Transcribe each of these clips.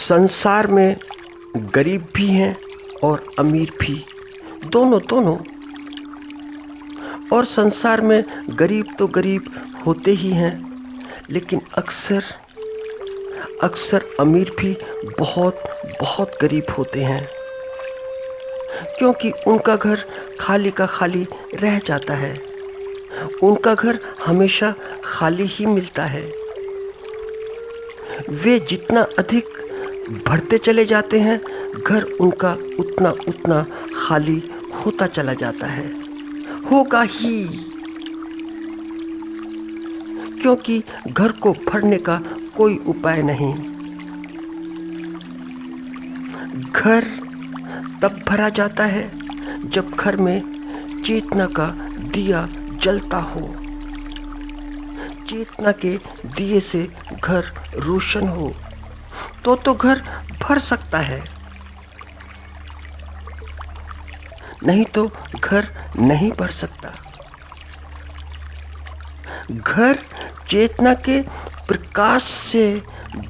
संसार में गरीब भी हैं और अमीर भी, दोनों। और संसार में गरीब तो गरीब होते ही हैं, लेकिन अक्सर अमीर भी बहुत गरीब होते हैं, क्योंकि उनका घर खाली का खाली रह जाता है। उनका घर हमेशा खाली ही मिलता है। वे जितना अधिक बढ़ते चले जाते हैं, घर उनका उतना खाली होता चला जाता है। होगा ही, क्योंकि घर को भरने का कोई उपाय नहीं। घर तब भरा जाता है जब घर में चेतना का दिया जलता हो। चेतना के दिए से घर रोशन हो तो घर भर सकता है, नहीं तो घर नहीं भर सकता। घर चेतना के प्रकाश से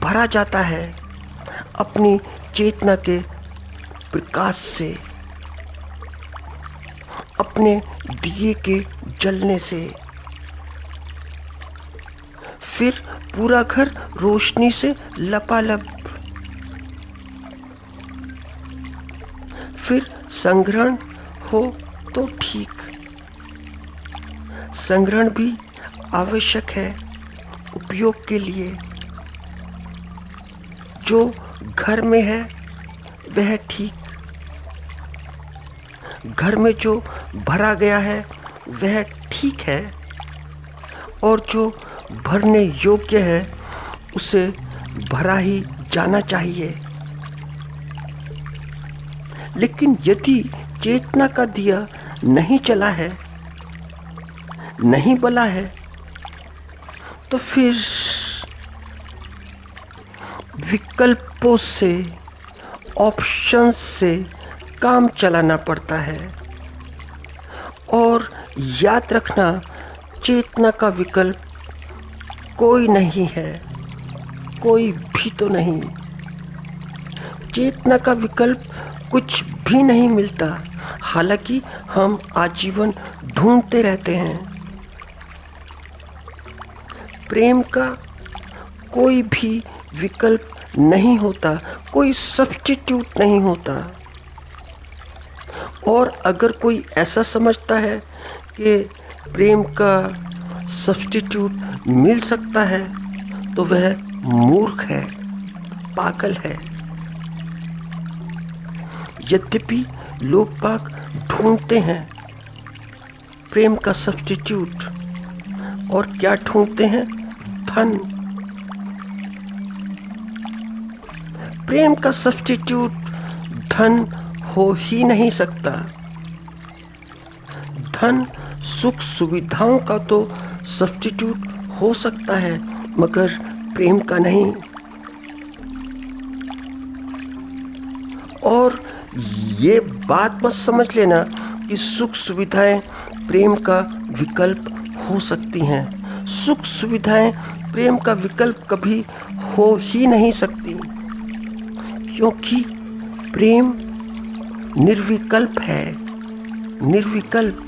भरा जाता है, अपनी चेतना के प्रकाश से, अपने दिए के जलने से। फिर पूरा घर रोशनी से लबालब। फिर संग्रहण हो तो ठीक। संग्रहण भी आवश्यक है उपयोग के लिए। जो घर में है वह ठीक, घर में जो भरा गया है वह ठीक है, और जो भरने योग्य है उसे भरा ही जाना चाहिए। लेकिन यदि चेतना का दिया नहीं चला है, नहीं बला है, तो फिर विकल्पों से, ऑप्शंस से काम चलाना पड़ता है। और याद रखना, चेतना का विकल्प कोई नहीं है, कोई भी तो नहीं। चेतना का विकल्प कुछ भी नहीं मिलता, हालांकि हम आजीवन ढूंढते रहते हैं। प्रेम का कोई भी विकल्प नहीं होता, कोई सब्स्टिट्यूट नहीं होता। और अगर कोई ऐसा समझता है कि प्रेम का सब्स्टिट्यूट मिल सकता है, तो वह मूर्ख है, पागल है। यद्यपि लोग बाग ढूंढते हैं प्रेम का सब्स्टिट्यूट, और क्या ढूंढते हैं? धन। प्रेम का सब्स्टिट्यूट धन हो ही नहीं सकता। धन सुख सुविधाओं का तो सब्स्टिट्यूट हो सकता है, मगर प्रेम का नहीं। और ये बात मत समझ लेना कि सुख सुविधाएं प्रेम का विकल्प हो सकती हैं। सुख सुविधाएं प्रेम का विकल्प कभी हो ही नहीं सकती, क्योंकि प्रेम निर्विकल्प है, निर्विकल्प।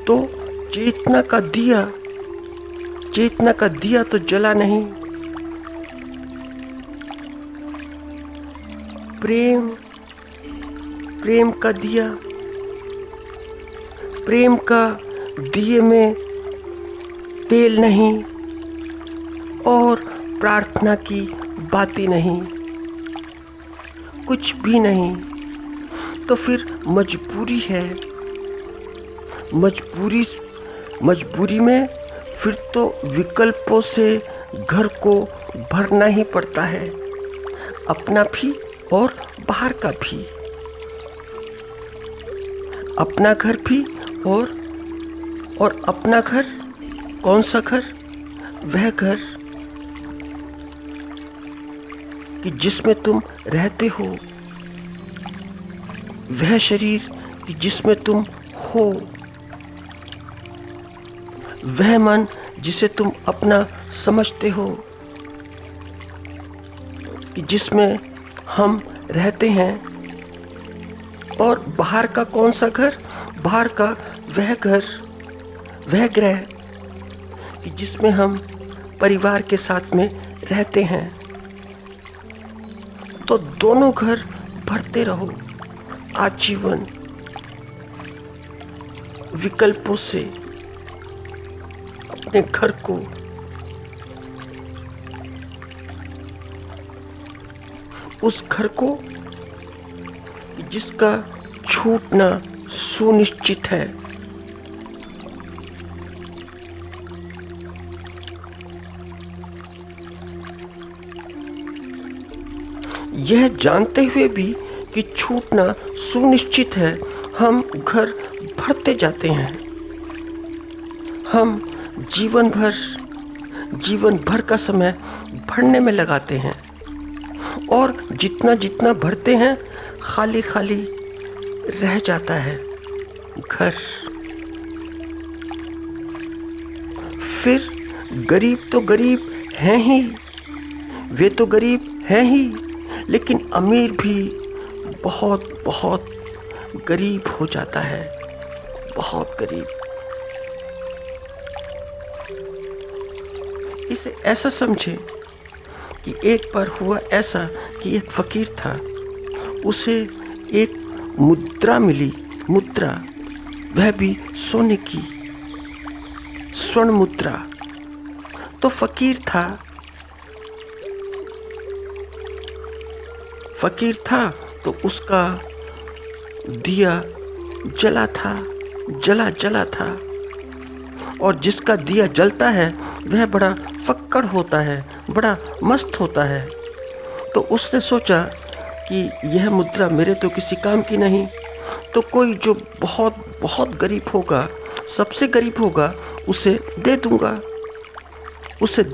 तो चेतना का दिया तो जला नहीं। प्रेम का दिया, प्रेम का दिए में तेल नहीं, और प्रार्थना की बातें नहीं, कुछ भी नहीं। तो फिर मजबूरी है। मजबूरी में फिर तो विकल्पों से घर को भरना ही पड़ता है, अपना भी और बाहर का भी। अपना घर भी और अपना घर, कौन सा घर? वह घर कि जिसमें तुम रहते हो, वह शरीर कि जिसमें तुम हो, वह मन जिसे तुम अपना समझते हो, कि जिसमें हम रहते हैं, और बाहर का कौन सा घर? बाहर का वह घर, वह ग्रह कि जिसमें हम परिवार के साथ में रहते हैं। तो दोनों घर भरते रहो आजीवन विकल्पों से अपने घर को। उस घर को जिसका छूटना सुनिश्चित है। यह जानते हुए भी कि छूटना सुनिश्चित है, हम घर भरते जाते हैं। हम जीवन भर का समय भरने में लगाते हैं, और जितना जितना भरते हैं खाली खाली रह जाता है घर। फिर गरीब तो गरीब हैं ही, वे तो गरीब हैं ही, लेकिन अमीर भी बहुत बहुत गरीब हो जाता है, बहुत गरीब। इसे ऐसा समझे कि एक बार हुआ ऐसा कि एक फकीर था, उसे एक मुद्रा मिली, मुद्रा, वह भी सोने की, स्वर्ण मुद्रा। तो फकीर था तो उसका दिया जला था, और जिसका दिया जलता है वह बड़ा फक्कड़ होता है, बड़ा मस्त होता है। तो उसने सोचा कि यह मुद्रा मेरे तो किसी काम की नहीं, तो कोई जो बहुत बहुत गरीब होगा, सबसे गरीब होगा, उसे दे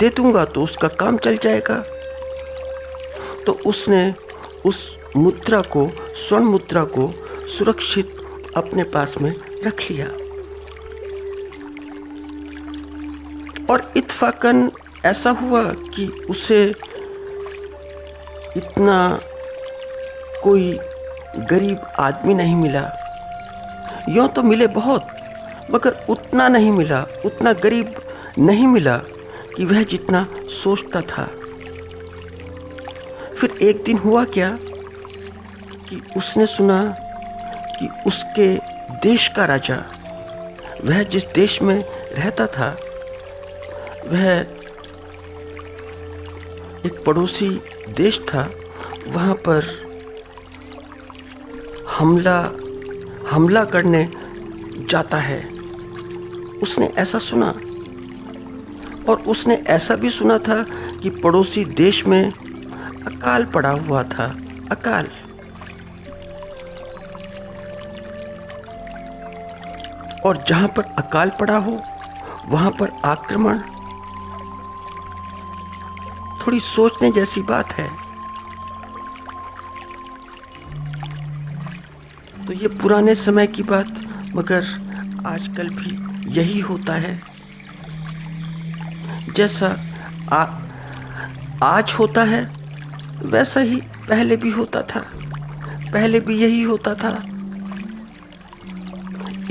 दूंगा तो उसका काम चल जाएगा। तो उसने उस मुद्रा को, स्वर्ण मुद्रा को सुरक्षित अपने पास में रख लिया। और इत्फाकन ऐसा हुआ कि उसे इतना कोई गरीब आदमी नहीं मिला। यूँ तो मिले बहुत, मगर उतना नहीं मिला, उतना गरीब नहीं मिला कि वह जितना सोचता था। फिर एक दिन हुआ क्या कि उसने सुना कि उसके देश का राजा, वह जिस देश में रहता था, वह एक पड़ोसी देश था, वहाँ पर हमला करने जाता है। उसने ऐसा सुना, और उसने ऐसा भी सुना था कि पड़ोसी देश में अकाल पड़ा हुआ था, अकाल। और जहाँ पर अकाल पड़ा हो वहाँ पर आक्रमण, थोड़ी सोचने जैसी बात है। तो ये पुराने समय की बात, मगर आजकल भी यही होता है। जैसा आज होता है वैसा ही पहले भी होता था, पहले भी यही होता था।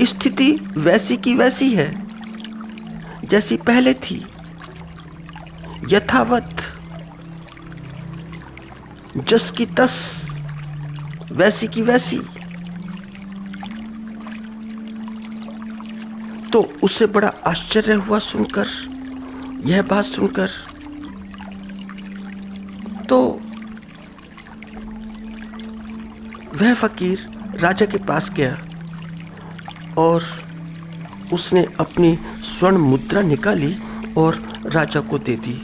स्थिति वैसी की वैसी है जैसी पहले थी, यथावत, जस की तस, वैसी की वैसी। तो उसे बड़ा आश्चर्य हुआ सुनकर, यह बात सुनकर। तो वह फकीर राजा के पास गया और उसने अपनी स्वर्ण मुद्रा निकाली और राजा को दे दी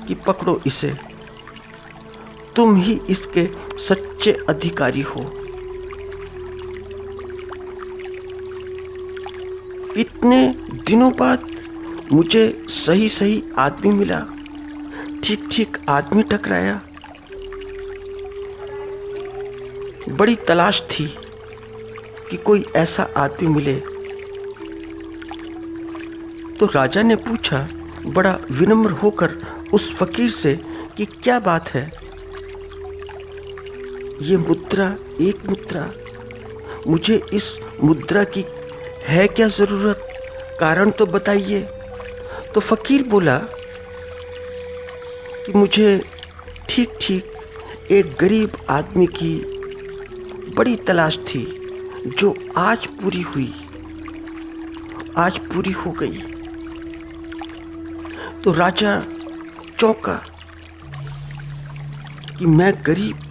कि पकड़ो इसे, तुम ही इसके सच्चे अधिकारी हो। इतने दिनों बाद मुझे सही सही आदमी मिला, ठीक ठीक आदमी टकराया। बड़ी तलाश थी कि कोई ऐसा आदमी मिले। तो राजा ने पूछा बड़ा विनम्र होकर उस फकीर से कि क्या बात है, ये मुद्रा, एक मुद्रा, मुझे इस मुद्रा की है क्या ज़रूरत? कारण तो बताइए। तो फ़कीर बोला कि मुझे ठीक ठीक एक गरीब आदमी की बड़ी तलाश थी, जो आज पूरी हुई, आज पूरी हो गई। तो राजा चौंका कि मैं गरीब।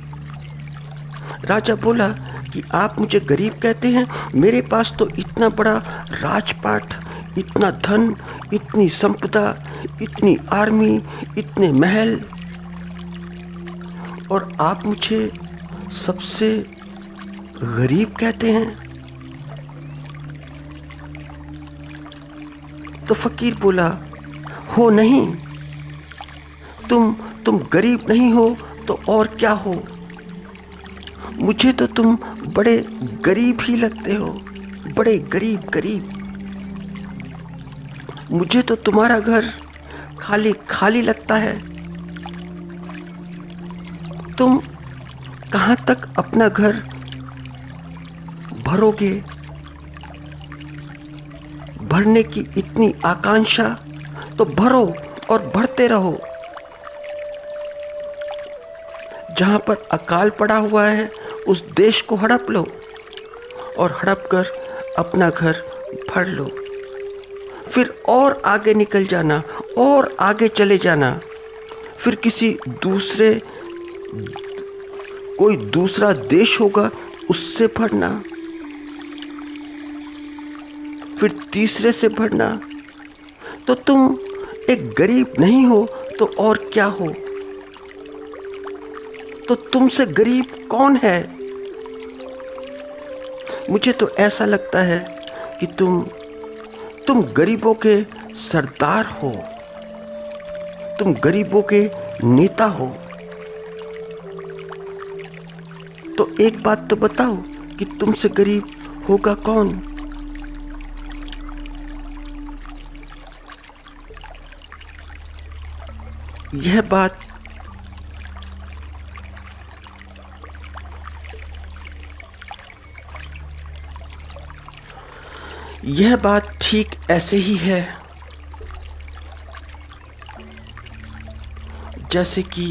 राजा बोला कि आप मुझे गरीब कहते हैं? मेरे पास तो इतना बड़ा राजपाट, इतना धन, इतनी संपदा, इतनी आर्मी, इतने महल, और आप मुझे सबसे गरीब कहते हैं? तो फकीर बोला, हो नहीं, तुम गरीब नहीं हो तो और क्या हो? मुझे तो तुम बड़े गरीब ही लगते हो, बड़े गरीब। मुझे तो तुम्हारा घर खाली खाली लगता है। तुम कहाँ तक अपना घर भरोगे? भरने की इतनी आकांक्षा तो भरो और भरते रहो। जहाँ पर अकाल पड़ा हुआ है उस देश को हड़प लो और हड़प कर अपना घर भर लो। फिर और आगे निकल जाना और आगे चले जाना। फिर कोई दूसरा देश होगा उससे भरना, फिर तीसरे से भरना। तो तुम एक गरीब नहीं हो तो और क्या हो? तो तुमसे गरीब कौन है? मुझे तो ऐसा लगता है कि तुम गरीबों के सरदार हो, तुम गरीबों के नेता हो। तो एक बात तो बताओ कि तुमसे गरीब होगा कौन? यह बात ठीक ऐसे ही है जैसे कि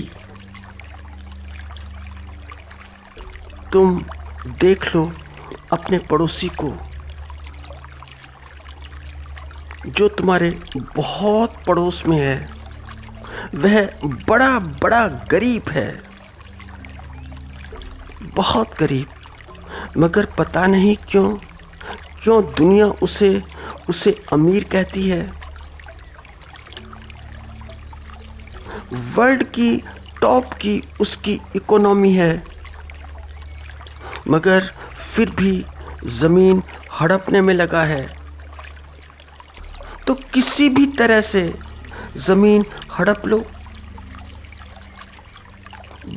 तुम देख लो अपने पड़ोसी को, जो तुम्हारे बहुत पड़ोस में है। वह बड़ा बड़ा गरीब है, बहुत गरीब, मगर पता नहीं क्यों दुनिया उसे अमीर कहती है। वर्ल्ड की टॉप की उसकी इकोनॉमी है, मगर फिर भी ज़मीन हड़पने में लगा है। तो किसी भी तरह से ज़मीन हड़प लो।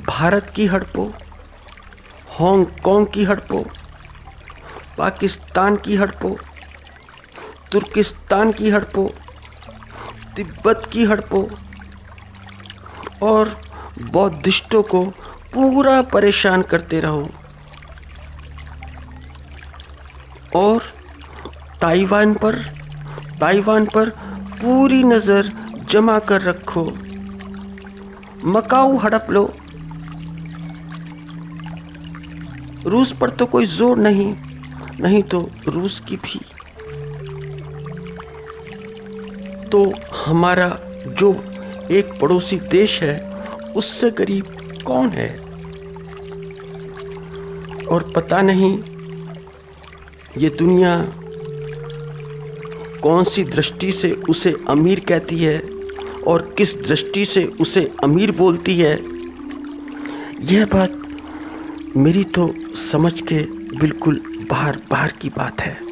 भारत की हड़पो, हांगकांग की हड़पो, पाकिस्तान की हड़पो, तुर्किस्तान की हड़पो, तिब्बत की हड़पो, और बौद्धिस्टों को पूरा परेशान करते रहो। और ताइवान पर पूरी नज़र जमा कर रखो। मकाऊ हड़प लो। रूस पर तो कोई जोर नहीं तो रूस की भी। तो हमारा जो एक पड़ोसी देश है उससे गरीब कौन है? और पता नहीं ये दुनिया कौन सी दृष्टि से उसे अमीर कहती है और किस दृष्टि से उसे अमीर बोलती है। यह बात मेरी तो समझ के बिल्कुल बाहर की बात है।